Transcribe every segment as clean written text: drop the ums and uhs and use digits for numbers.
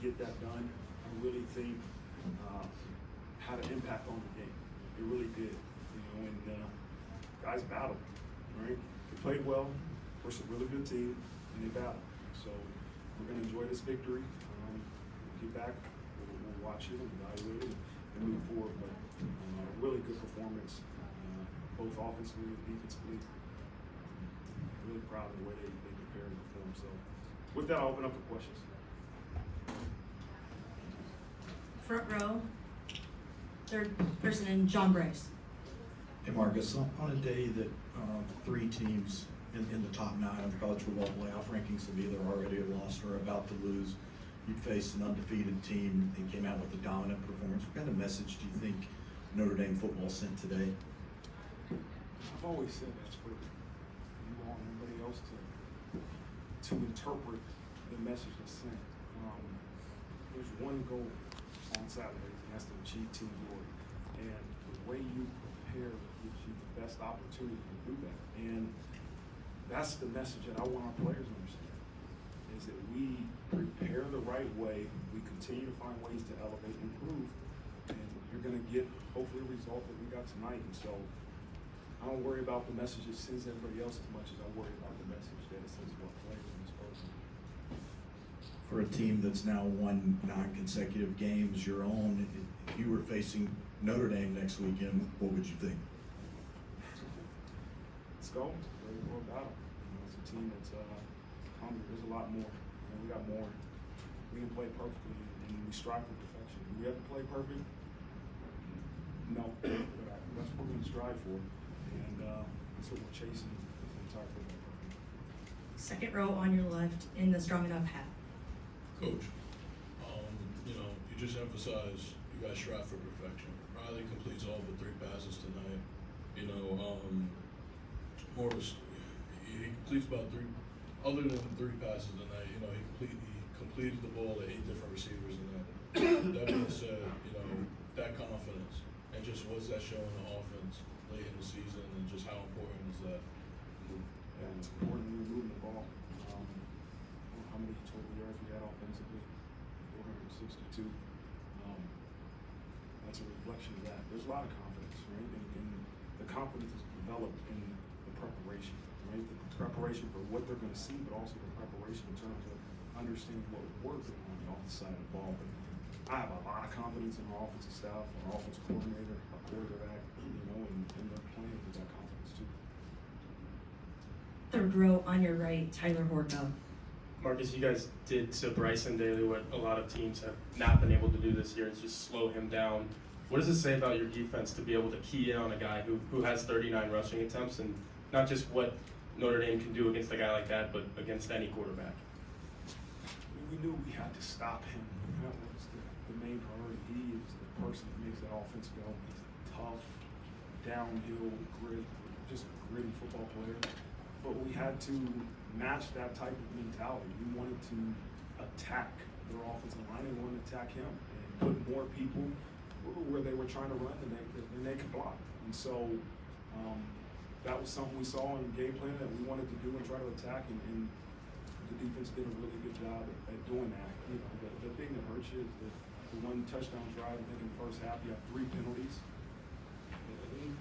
get that done, I really think had an impact on the game. It really did. And guys battled, right? They played well versus a really good team, and they battled. So we're going to enjoy this victory. Get back, we'll watch it and evaluate it and move forward. But really good performance, both offensively and defensively. Really proud of the way they prepared and performed. So with that, I'll open up for questions. Front row, third person in John Bryce. Hey Marcus, on a day that three teams in the top 9 of the college football playoff rankings have either already lost or about to lose, you faced an undefeated team and came out with a dominant performance. What kind of message do you think Notre Dame football sent today? I've always said that's for you all and everybody else to interpret the message that's sent. There's one goal on Saturdays, and that's to achieve team glory. And the way you prepare gives you the best opportunity to do that. And that's the message that I want our players to understand, is that we prepare the right way, we continue to find ways to elevate and improve, and you're going to get, hopefully, a result that we got tonight. And so I don't worry about the message it sends everybody else as much as I worry about the message that it sends to our players in this program. For a team that's now won 9 consecutive games, your own, if you were facing Notre Dame next weekend, what would you think? Let's go. Ready for a battle. It's a team that's hungry. There's a lot more. We got more. We can play perfectly, and we strive for perfection. Do we have to play perfect? No, but that's what we're going to strive for, and that's what we're chasing the entire football program. Second row on your left in the Strong Enough hat. Coach, you just emphasized you guys strive for perfection. Riley completes all but 3 passes tonight. Morris, he completes about 3, other than 3 passes tonight. He completed the ball to 8 different receivers tonight. That being said, that confidence and just what's that showing the offense late in the season, and just how important is that? Yeah, it's important when you're moving the ball. How many total yards we had offensively? 462. That's a reflection of that. There's a lot of confidence, right? And the confidence is developed in the preparation, right? The preparation for what they're going to see, but also the preparation in terms of understanding what we're doing on the offensive side of the ball. But I have a lot of confidence in our offensive staff, our offensive coordinator, our quarterback, and they're playing with that confidence too. Third row on your right, Tyler Horka. Marcus, you guys did to Bryson Daly what a lot of teams have not been able to do this year. It's just slow him down. What does it say about your defense to be able to key in on a guy who has 39 rushing attempts, and not just what Notre Dame can do against a guy like that, but against any quarterback? We knew we had to stop him. That was the main priority. He is the person that makes that offense go. He's a tough, downhill, just a gritty football player. But we had to match that type of mentality. We wanted to attack their offensive line, and we wanted to attack him and put more people where they were trying to run and they could block. And so that was something we saw in the game plan that we wanted to do and try to attack, and the defense did a really good job at doing that. The thing that hurts you is the one touchdown drive, I think in the first half, you have 3 penalties.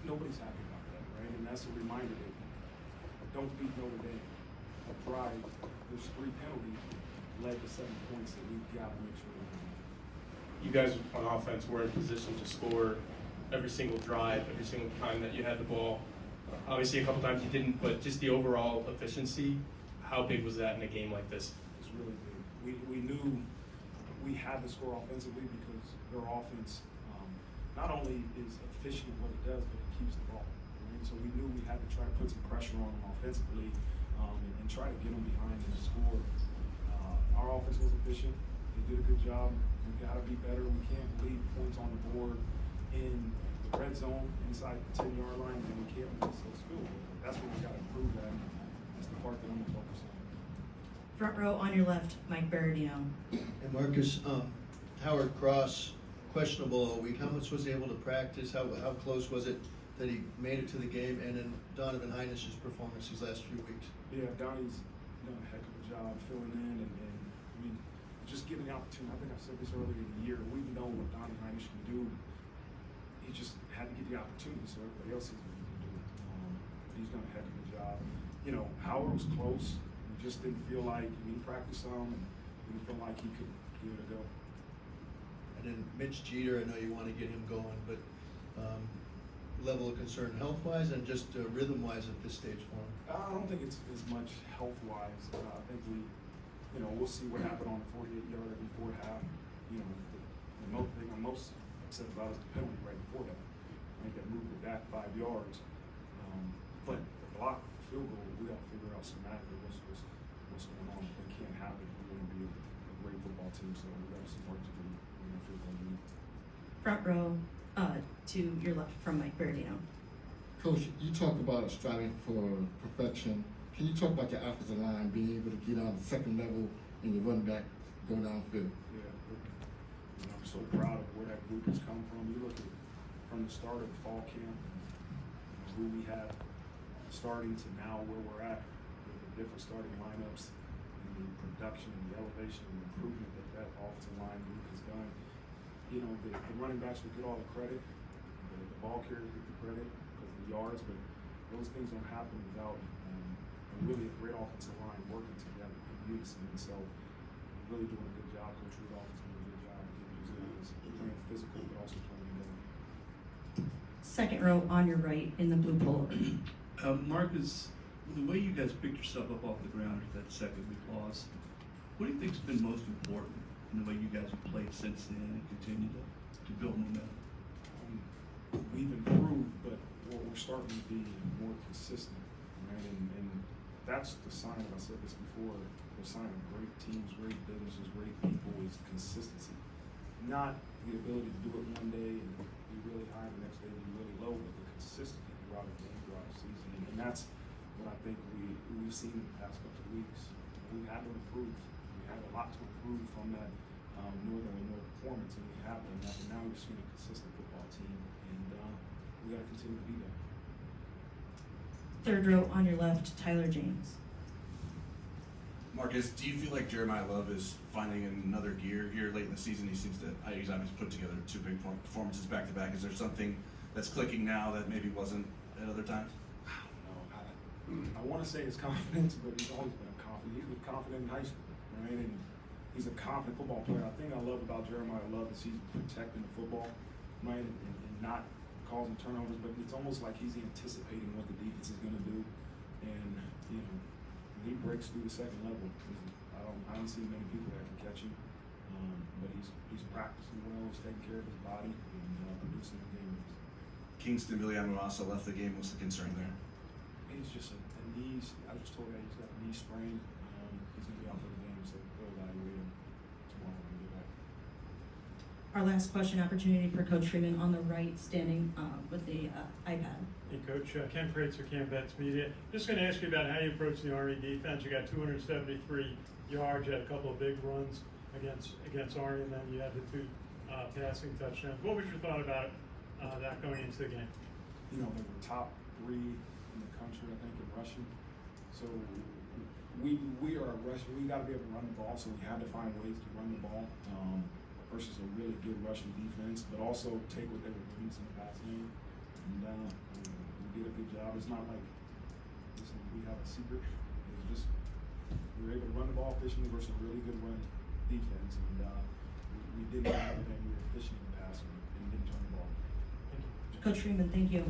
Nobody's happy about that, right? And that's a reminder that don't beat Notre Dame. A pride, there's 3 penalties led to 7 points that we've got to make sure we win. You guys on offense were in position to score every single drive, every single time that you had the ball. Obviously, a couple times you didn't, but just the overall efficiency, how big was that in a game like this? It's really big. We knew we had to score offensively because their offense not only is efficient in what it does, but it keeps the ball. Right? So we knew we had to try to put some pressure on them offensively and try to get them behind and score. Our offense was efficient. They did a good job. We got to be better. We can't leave points on the board in the red zone inside the 10-yard line, and we can't miss those field goals. That's what we got to improve at. That's the part that I'm going to focus on. Front row on your left, Mike Berardino. And Marcus, Howard Cross, questionable all week. How much was he able to practice? How close was it that he made it to the game? And then Donovan Heinish's performance these last few weeks. Yeah, Donnie's done a heck of a job filling in, and I mean, just given the opportunity. I think I said this earlier in the year. We know what Donnie Heinisch can do. He just had to get the opportunity, so everybody else sees what he can do. But he's done a heck of a job. You know, Howard was close. We just didn't feel like he practiced some, and we didn't feel like he could give it a go. And then Mitch Jeter, I know you want to get him going, but level of concern health-wise and just rhythm-wise at this stage for him? I don't think it's as much health-wise. I think we'll see what happened on the 48-yarder before half. You know, the thing I'm most upset about is the penalty right before that. I think that moved it back 5 yards. But the block, the field goal, we got to figure out schematically what's going on. If they can't have it, we're going to be a great football team. So we got some work to do in the field goal unit. Front row to your left from Mike Bernardino. Coach, you talk about striving for perfection. Can you talk about your offensive line being able to get on the second level and your running back go downfield? Yeah, I'm so proud of where that group has come from. You look at from the start of fall camp, who we have starting to now where we're at, with the different starting lineups, and the production and the elevation and the improvement that offensive line group has done. You know, the running backs will get all the credit, the ball carriers get the credit because of the yards, but those things don't happen without really a great offensive line working together in unison. And so, really doing a good job. Coach Rudolph is doing a good job of getting those guys playing physical, but also playing together. Second row on your right in the blue pullover. Marcus, the way you guys picked yourself up off the ground at that second week loss, what do you think's been most important in the way you guys have played since then and continue to build momentum? We've improved, but we're starting to be more consistent, right? And that's the sign, I said this before, the sign of great teams, great businesses, great people is consistency. Not the ability to do it one day and be really high, the next day be really low, but the consistency throughout the game, throughout the season. And that's what I think we've seen in the past couple of weeks. We had to improve. We had a lot to improve from that Northern Illinois performance, and we have done that. And now we're seeing a consistent football team, and we got to continue to be that. Third row on your left, Tyler James. Marcus, do you feel like Jeremiah Love is finding another gear here late in the season? He seems to, he's obviously put together two big performances back to back. Is there something that's clicking now that maybe wasn't at other times? I don't know. I want to say his confidence, but he's always been confident. He was confident in high school, right? And he's a confident football player. I think I love about Jeremiah Love is he's protecting the football, right, and not causing turnovers. But it's almost like he's anticipating what the defense is going to do, and you know, when he breaks through the second level, I haven't seen many people that can catch him. But he's practicing well. He's taking care of his body and producing the game. Kingston Villamorosa left the game. What's the concern there? It's just a knee. I just told you he's got a knee sprain. He's going to be out for the game, so we'll evaluate him tomorrow when we get back. Our last question opportunity for Coach Freeman on the right, standing with the iPad. Hey, Coach. Ken Praetzer, Cam Vets Media. Just going to ask you about how you approach the Army defense. You got 273 yards. You had a couple of big runs against Army, and then you had the two passing touchdowns. What was your thought about that going into the game? You know, they were top 3 in the country, I think, in rushing. So we are rushing. We got to be able to run the ball. So we had to find ways to run the ball versus a really good rushing defense, but also take what they were giving us in the passing game. And we did a good job. It's not like we have a secret. It was just we were able to run the ball efficiently versus a really good run defense, and we did everything. We were efficient in the passing and didn't turn the ball. Coach Freeman, thank you.